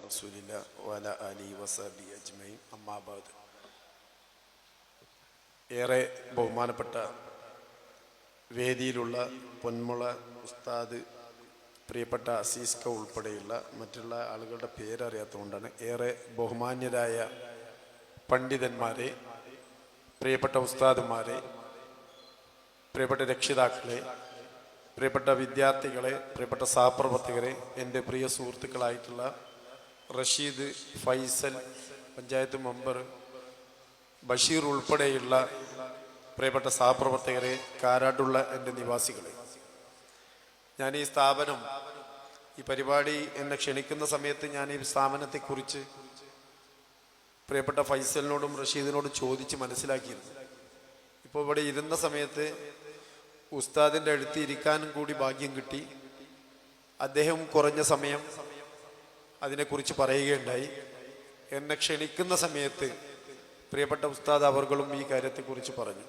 റസൂലില്ലാ വഅലാ ആലിഹി വസഹ്ബിഹി അജ്മഈൻ. അമ്മാ ബഅദ്. ഏറെ ബഹുമാനപ്പെട്ട വേദിയിലുള്ള പൊന്മുള ഉസ്താദ്, പ്രിയപ്പെട്ട അസീസ്ക ഉൾപ്പെടെയുള്ള മറ്റുള്ള ആളുകളുടെ പേരറിയാത്തതുകൊണ്ടാണ്. ഏറെ ബഹുമാന്യരായ പണ്ഡിതന്മാരെ, പ്രിയപ്പെട്ട ഉസ്താദുമാരെ, പ്രിയപ്പെട്ട രക്ഷിതാക്കളെ, പ്രിയപ്പെട്ട വിദ്യാർത്ഥികളെ, പ്രിയപ്പെട്ട സഹപ്രവർത്തകരെ, എൻ്റെ പ്രിയ സുഹൃത്തുക്കളായിട്ടുള്ള റഷീദ്, ഫൈസൽ, പഞ്ചായത്ത് മെമ്പർ ബഷീർ ഉൾപ്പെടെയുള്ള പ്രിയപ്പെട്ട സഹപ്രവർത്തകരെ, കാരാട്ടുള്ള എൻ്റെ നിവാസികളെ, ഞാൻ ഈ സ്ഥാപനം, ഈ പരിപാടി എന്നെ ക്ഷണിക്കുന്ന സമയത്ത് ഞാൻ ഈ സ്ഥാപനത്തെക്കുറിച്ച് പ്രിയപ്പെട്ട ഫൈസലിനോടും റഷീദിനോടും ചോദിച്ച് മനസ്സിലാക്കിയിരുന്നു. ഇപ്പോൾ ഇവിടെ ഇരുന്ന സമയത്ത് ഉസ്താദിൻ്റെ അടുത്ത് ഇരിക്കാനും കൂടി ഭാഗ്യം കിട്ടി. അദ്ദേഹം കുറഞ്ഞ സമയം അതിനെക്കുറിച്ച് പറയുകയുണ്ടായി. എന്നെ ക്ഷണിക്കുന്ന സമയത്ത് പ്രിയപ്പെട്ട ഉസ്താദ് അവർകളും ഈ കാര്യത്തെക്കുറിച്ച് പറഞ്ഞു.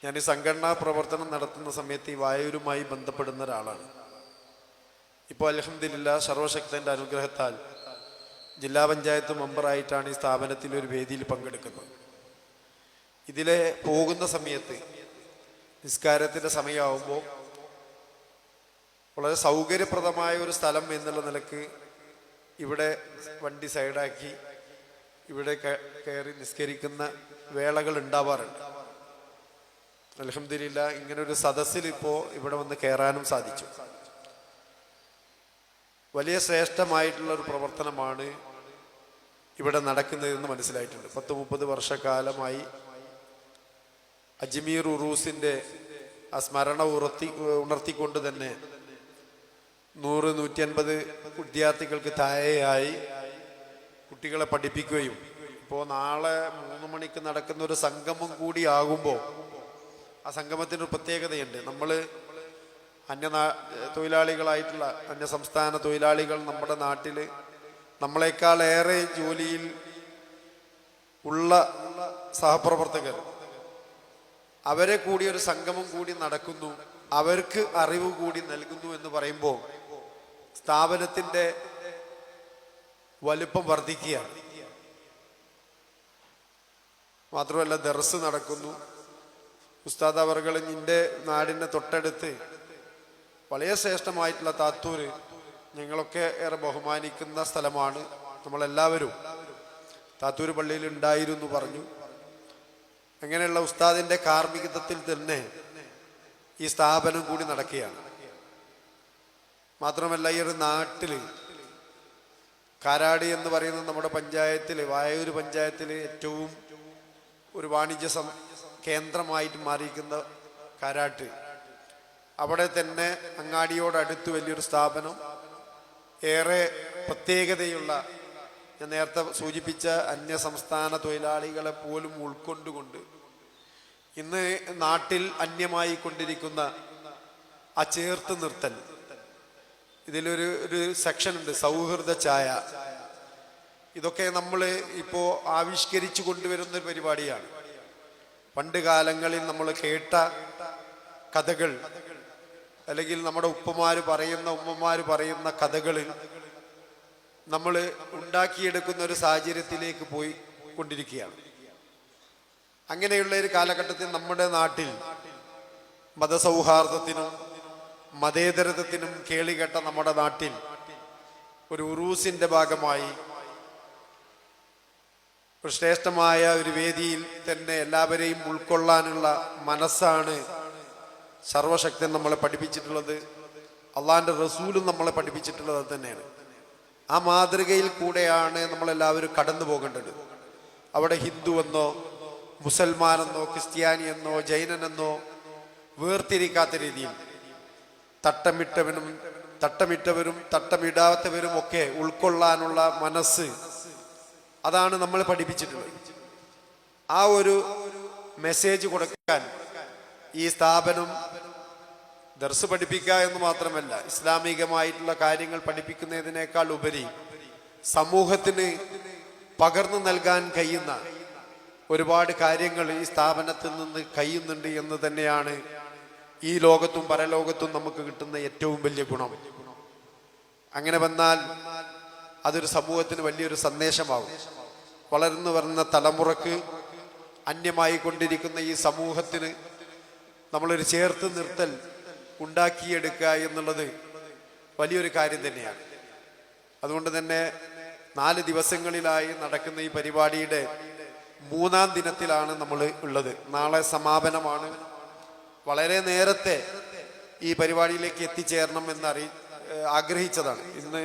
ഞാൻ ഈ സംഘടനാ പ്രവർത്തനം നടത്തുന്ന സമയത്ത് ഈ വായൂരുമായി ബന്ധപ്പെടുന്ന ഒരാളാണ്. ഇപ്പോൾ അൽഹംദുലില്ലാ സർവശക്തൻ്റെ അനുഗ്രഹത്താൽ ജില്ലാ പഞ്ചായത്ത് മെമ്പറായിട്ടാണ് ഈ സ്ഥാപനത്തിൻ്റെ ഒരു വേദിയിൽ പങ്കെടുക്കുന്നത്. ഇതിലെ പോകുന്ന സമയത്ത് നിസ്കാരത്തിൻ്റെ സമയമാകുമ്പോൾ വളരെ സൗകര്യപ്രദമായ ഒരു സ്ഥലം എന്നുള്ള നിലക്ക് ഇവിടെ വണ്ടി സൈഡാക്കി ഇവിടെ കയറി നിസ്കരിക്കുന്ന വേളകൾ ഉണ്ടാവാറുണ്ട്. അൽഹംദുലില്ലാ ഇങ്ങനൊരു സദസ്സിൽ ഇപ്പോൾ ഇവിടെ വന്ന് കയറാനും സാധിച്ചു. വലിയ ശ്രേഷ്ഠമായിട്ടുള്ള ഒരു പ്രവർത്തനമാണ് ഇവിടെ നടക്കുന്നതെന്ന് മനസ്സിലായിട്ടുണ്ട്. 10-30 വർഷക്കാലമായി അജ്മീർ ഉറൂസിൻ്റെ ആ സ്മരണ ഉണർത്തിക്കൊണ്ട് തന്നെ 100-150 വിദ്യാർത്ഥികൾക്ക് താഴെയായി കുട്ടികളെ പഠിപ്പിക്കുകയും ഇപ്പോൾ നാളെ 3 മണിക്ക് നടക്കുന്ന ഒരു സംഗമം കൂടി ആകുമ്പോൾ ആ സംഗമത്തിനൊരു പ്രത്യേകതയുണ്ട്. നമ്മൾ തൊഴിലാളികളായിട്ടുള്ള അന്യ സംസ്ഥാന തൊഴിലാളികൾ നമ്മുടെ നാട്ടിൽ നമ്മളെക്കാളേറെ ജോലിയിൽ ഉള്ള സഹപ്രവർത്തകർ, അവരെ കൂടി ഒരു സംഗമം കൂടി നടക്കുന്നു, അവർക്ക് അറിവ് കൂടി നൽകുന്നു എന്ന് പറയുമ്പോൾ സ്ഥാപനത്തിൻ്റെ വലുപ്പം വർദ്ധിക്കുകയാണ്. മാത്രമല്ല ദർസ് നടക്കുന്നു. ഉസ്താദ് അവർകൾ നിന്റെ നാടിൻ്റെ തൊട്ടടുത്ത് വളരെ ശ്രേഷ്ഠമായിട്ടുള്ള താത്തൂര്, ഞങ്ങളൊക്കെ ഏറെ ബഹുമാനിക്കുന്ന സ്ഥലമാണ്, നമ്മളെല്ലാവരും താത്തൂര് പള്ളിയിൽ ഉണ്ടായിരുന്നു പറഞ്ഞു. അങ്ങനെയുള്ള ഉസ്താദിൻ്റെ കാർമ്മികത്വത്തിൽ തന്നെ ഈ സ്ഥാപനം കൂടി നടക്കുകയാണ്. മാത്രമല്ല ഈ ഒരു നാട്ടിൽ കാരാടി എന്ന് പറയുന്നത് നമ്മുടെ പഞ്ചായത്തിൽ, വായൂർ പഞ്ചായത്തിൽ ഏറ്റവും ഒരു വാണിജ്യ കേന്ദ്രമായിട്ട് മാറിയിരിക്കുന്ന കാരാട്ട്, അവിടെ തന്നെ അങ്ങാടിയോടടുത്ത് വലിയൊരു സ്ഥാപനം, ഏറെ പ്രത്യേകതയുള്ള, ഞാൻ നേരത്തെ സൂചിപ്പിച്ച അന്യ സംസ്ഥാന തൊഴിലാളികളെ പോലും ഉൾക്കൊണ്ടുകൊണ്ട് ഇന്ന് നാട്ടിൽ അന്യമായി കൊണ്ടിരിക്കുന്ന ആ ചേർത്ത് നിർത്തൽ, ഇതിലൊരു സെക്ഷൻ ഉണ്ട്, സൗഹൃദ ചായ. ഇതൊക്കെ നമ്മൾ ഇപ്പോൾ ആവിഷ്കരിച്ചു കൊണ്ടുവരുന്ന ഒരു പരിപാടിയാണ്. പണ്ട് കാലങ്ങളിൽ നമ്മൾ കേട്ട കഥകൾ, അല്ലെങ്കിൽ നമ്മുടെ ഉമ്മമാര് പറയുന്ന കഥകളിൽ നമ്മൾ ഉണ്ടാക്കിയെടുക്കുന്ന ഒരു സാഹചര്യത്തിലേക്ക് പോയി കൊണ്ടിരിക്കുകയാണ്. അങ്ങനെയുള്ള ഒരു കാലഘട്ടത്തിൽ നമ്മുടെ നാട്ടിൽ മതസൗഹാർദ്ദത്തിനും മതേതരത്വത്തിനും കേളികെട്ട നമ്മുടെ നാട്ടിൽ ഒരു ഉറൂസിന്റെ ഭാഗമായി ഒരു ശ്രേഷ്ഠമായ ഒരു വേദിയിൽ തന്നെ എല്ലാവരെയും ഉൾക്കൊള്ളാനുള്ള മനസ്സാണ് സർവശക്തൻ നമ്മളെ പഠിപ്പിച്ചിട്ടുള്ളത്. അള്ളാഹിന്റെ റസൂലും നമ്മളെ പഠിപ്പിച്ചിട്ടുള്ളത് അത് തന്നെയാണ്. ആ മാതൃകയിൽ കൂടെയാണ് നമ്മളെല്ലാവരും കടന്നു പോകേണ്ടത്. അവിടെ ഹിന്ദുവെന്നോ മുസൽമാനെന്നോ ക്രിസ്ത്യാനിയെന്നോ ജൈനനെന്നോ വേർതിരിക്കാത്ത രീതിയിൽ തട്ടമിട്ടവരും തട്ടമിടാത്തവരും ഒക്കെ ഉൾക്കൊള്ളാനുള്ള മനസ്സ്, അതാണ് നമ്മൾ പഠിപ്പിച്ചിട്ടുള്ളത്. ആ ഒരു മെസ്സേജ് കൊടുക്കാൻ ഈ സ്ഥാപനം ദർസ് പഠിപ്പിക്കുക എന്ന് മാത്രമല്ല, ഇസ്ലാമികമായിട്ടുള്ള കാര്യങ്ങൾ പഠിപ്പിക്കുന്നതിനേക്കാൾ ഉപരി സമൂഹത്തിന് പകർന്നു നൽകാൻ കഴിയുന്ന ഒരുപാട് കാര്യങ്ങൾ ഈ സ്ഥാപനത്തിൽ നിന്ന് കഴിയുന്നുണ്ട് എന്ന് തന്നെയാണ് ഈ ലോകത്തും പരലോകത്തും നമുക്ക് കിട്ടുന്ന ഏറ്റവും വലിയ ഗുണം. അങ്ങനെ വന്നാൽ അതൊരു സമൂഹത്തിന് വലിയൊരു സന്ദേശമാകും. വളർന്നു വരുന്ന തലമുറക്ക് അന്യമായി കൊണ്ടിരിക്കുന്ന ഈ സമൂഹത്തിന് നമ്മളൊരു ചേർത്ത് നിർത്തൽ ഉണ്ടാക്കിയെടുക്കുക എന്നുള്ളത് വലിയൊരു കാര്യം തന്നെയാണ്. അതുകൊണ്ട് തന്നെ 4 ദിവസങ്ങളിലായി നടക്കുന്ന ഈ പരിപാടിയുടെ 3-ാം ദിനത്തിലാണ് നമ്മൾ ഉള്ളത്. നാളെ സമാപനമാണ്. വളരെ നേരത്തെ ഈ പരിപാടിയിലേക്ക് എത്തിച്ചേരണം ആഗ്രഹിച്ചതാണ്. ഇന്ന്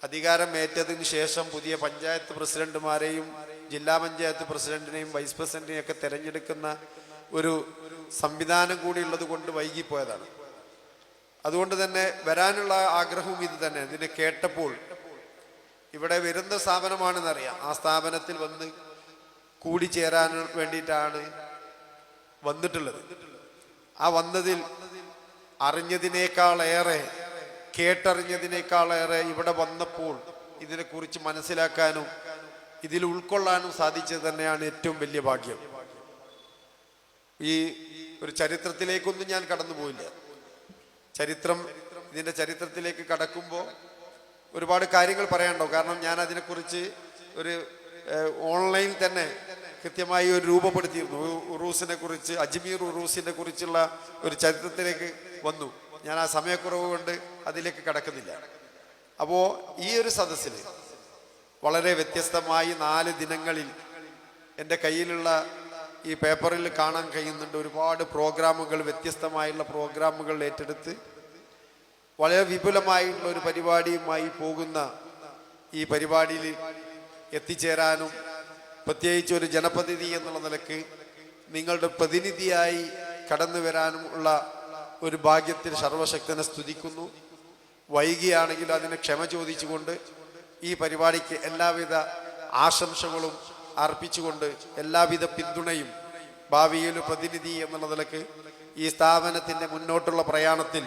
അധികാരമേറ്റതിന് ശേഷം പുതിയ പഞ്ചായത്ത് പ്രസിഡന്റുമാരെയും ജില്ലാ പഞ്ചായത്ത് പ്രസിഡന്റിനെയും വൈസ് പ്രസിഡന്റിനെയും ഒക്കെ തിരഞ്ഞെടുക്കുന്ന ഒരു സംവിധാനം കൂടി ഉള്ളത് കൊണ്ട് വൈകിപ്പോയതാണ്. അതുകൊണ്ട് തന്നെ വരാനുള്ള ആഗ്രഹവും ഇത് തന്നെ. ഇതിനെ കേട്ടപ്പോൾ ഇവിടെ വരുന്ന സ്ഥാപനമാണെന്നറിയാം. ആ സ്ഥാപനത്തിൽ വന്ന് കൂടിച്ചേരാൻ വേണ്ടിയിട്ടാണ് വന്നിട്ടുള്ളത്. ആ വന്നതിൽ അറിഞ്ഞതിനേക്കാളേറെ കേട്ടറിഞ്ഞതിനേക്കാളേറെ ഇവിടെ വന്നപ്പോൾ ഇതിനെക്കുറിച്ച് മനസ്സിലാക്കാനും ഇതിൽ ഉൾക്കൊള്ളാനും സാധിച്ചത് തന്നെയാണ് ഏറ്റവും വലിയ ഭാഗ്യം. ഈ ഒരു ചരിത്രത്തിലേക്കൊന്നും ഞാൻ കടന്നു പോയില്ല. ഇതിൻ്റെ ചരിത്രത്തിലേക്ക് കടക്കുമ്പോൾ ഒരുപാട് കാര്യങ്ങൾ പറയാനുണ്ടാവും. കാരണം ഞാൻ അതിനെക്കുറിച്ച് ഒരു ഓൺലൈൻ തന്നെ കൃത്യമായി ഒരു രൂപപ്പെടുത്തിയിരുന്നു. ഉറൂസിനെ കുറിച്ച്, അജ്മീർ ഉറൂസിനെ കുറിച്ചുള്ള ഒരു ചരിത്രത്തിലേക്ക് വന്നു. ഞാൻ ആ സമയക്കുറവ് കൊണ്ട് അതിലേക്ക് കടക്കുന്നില്ല. അപ്പോൾ ഈ ഒരു സദസ്സിൽ വളരെ വ്യത്യസ്തമായി 4 ദിനങ്ങളിൽ എൻ്റെ കയ്യിലുള്ള ഈ പേപ്പറിൽ കാണാൻ കഴിയുന്നുണ്ട്. ഒരുപാട് പ്രോഗ്രാമുകൾ, വ്യത്യസ്തമായുള്ള പ്രോഗ്രാമുകൾ ഏറ്റെടുത്ത് വളരെ വിപുലമായിട്ടുള്ള ഒരു പരിപാടിയുമായി പോകുന്ന ഈ പരിപാടിയിൽ എത്തിച്ചേരാനും പ്രത്യേകിച്ച് ഒരു ജനപ്രതിനിധി എന്നുള്ള നിലക്ക് നിങ്ങളുടെ പ്രതിനിധിയായി കടന്നു വരാനും ഉള്ള ഒരു ഭാഗ്യത്തിൽ സർവശക്തനെ സ്തുതിക്കുന്നു. വൈകിയാണെങ്കിൽ അതിന് ക്ഷമ ചോദിച്ചുകൊണ്ട് ഈ പരിപാടിക്ക് എല്ലാവിധ ആശംസകളും അർപ്പിച്ചുകൊണ്ട് എല്ലാവിധ പിന്തുണയും ഭാവിയിൽ പ്രതിനിധി എന്നുള്ള നിലക്ക് ഈ സ്ഥാപനത്തിൻ്റെ മുന്നോട്ടുള്ള പ്രയാണത്തിൽ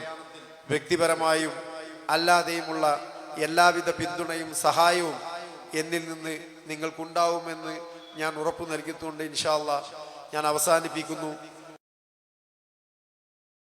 വ്യക്തിപരമായും അല്ലാതെയുമുള്ള എല്ലാവിധ പിന്തുണയും സഹായവും എന്നിൽ നിന്ന് നിങ്ങൾക്കുണ്ടാവുമെന്ന് ഞാൻ ഉറപ്പു നൽകിക്കൊണ്ട് ഇൻഷാ അല്ലാഹ് ഞാൻ അവസാനിപ്പിക്കുന്നു.